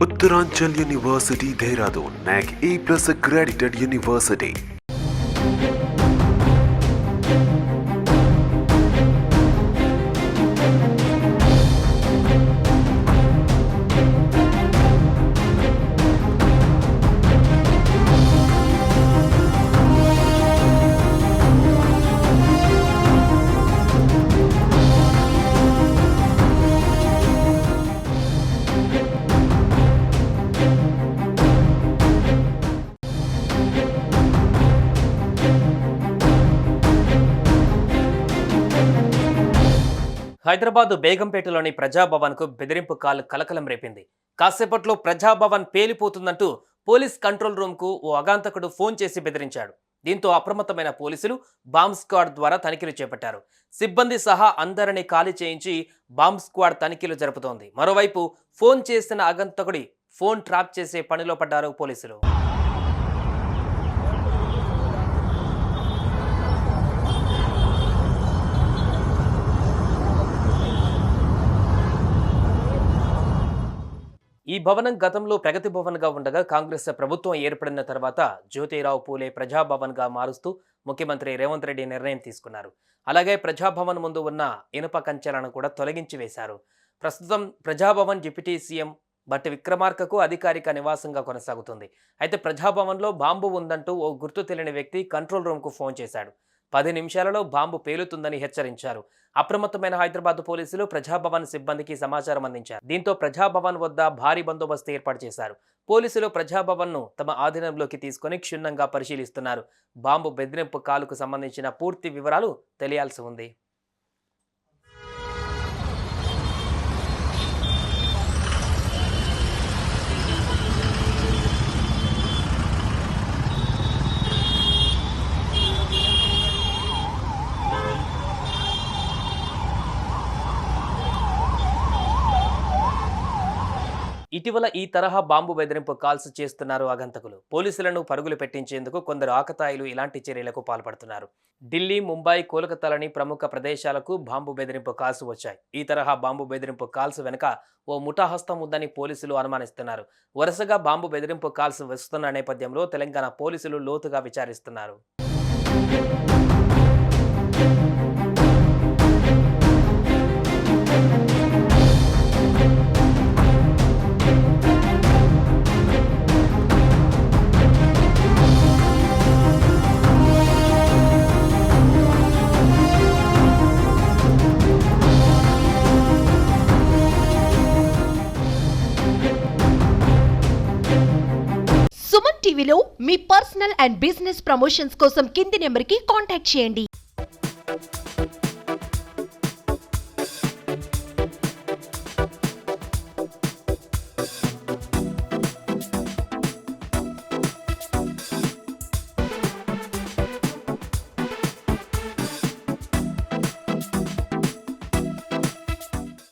Uttaranchal University, Dehradun, NAC A+ accredited university. Hyderabad బేగంపేటలోని ప్రజాభవన్కు బెదిరింపు call కలకలం రేపింది. కాసేపట్లో ప్రజాభవన్ పేలిపోతుందంటూ పోలీస్ కంట్రోల్ రూమ్కు ఓ అగాంతకుడు ఫోన్ చేసి బెదిరించాడు. దీంతో అప్రమత్తమైన పోలీసులు బాంబ్ స్క్వాడ్ ద్వారా తనిఖీలు చేపట్టారు. సిబ్బంది సహా అందరినీ ఖాళీ చేయించి బాంబ్ స్క్వాడ్ తనిఖీలు జరుపుతోంది. మరోవైపు ఫోన్ చేసిన అగాంతకుడి ఫోన్ ట్రాప్ చేసే పనిలో పడ్డారు పోలీసులు. ఈ భవనం గతంలో ప్రగతి భవన్గా ఉండగా కాంగ్రెస్ ప్రభుత్వం ఏర్పడిన తర్వాత జ్యోతిరావు పూలే ప్రజాభవన్గా మారుస్తూ ముఖ్యమంత్రి రేవంత్ రెడ్డి నిర్ణయం తీసుకున్నారు. అలాగే ప్రజాభవన్ ముందు ఉన్న ఇనుప కంచెలను కూడా తొలగించి వేశారు. ప్రస్తుతం ప్రజాభవన్ డిప్యూటీ సీఎం బట్టి విక్రమార్కకు అధికారిక నివాసంగా కొనసాగుతుంది. అయితే ప్రజాభవన్లో బాంబు ఉందంటూ ఓ గుర్తు తెలియని వ్యక్తి కంట్రోల్ రూమ్కు ఫోన్ చేశాడు. 10 నిమిషాలలో బాంబు పేలుతుందని హెచ్చరించారు. అప్రమత్తమైన హైదరాబాద్ పోలీసులు ప్రజాభవన్ సిబ్బందికి సమాచారం అందించారు. దీంతో ప్రజాభవన్ వద్ద భారీ బందోబస్తు ఏర్పాటు చేశారు. పోలీసులు ప్రజాభవన్ను తమ ఆధీనంలోకి తీసుకుని క్షుణ్ణంగా పరిశీలిస్తున్నారు. బాంబు బెదిరింపు కాలుకు సంబంధించిన పూర్తి వివరాలు తెలియాల్సి ఉంది. ఇటీవల ఈ తరహా బాంబు బెదిరింపు కాల్స్ చేస్తున్నారు ఆగంతకులు. పోలీసులను పరుగులు పెట్టించేందుకు కొందరు ఆకతాయిలు ఇలాంటి చర్యలకు పాల్పడుతున్నారు. ఢిల్లీ, ముంబై, కోల్కతాలని ప్రముఖ ప్రదేశాలకు బాంబు బెదిరింపు కాల్స్ వచ్చాయి. ఈ తరహా బాంబు బెదిరింపు కాల్స్ వెనుక ఓ ముఠా హస్తం ఉందని పోలీసులు అనుమానిస్తున్నారు. వరుసగా బాంబు బెదిరింపు కాల్స్ వస్తున్న నేపథ్యంలో తెలంగాణ పోలీసులు లోతుగా విచారిస్తున్నారు. సుమన్ టీవీలో మీ పర్సనల్ అండ్ బిజినెస్ ప్రమోషన్స్ కోసం కింది నెంబర్కి కాంటాక్ట్ చేయండి.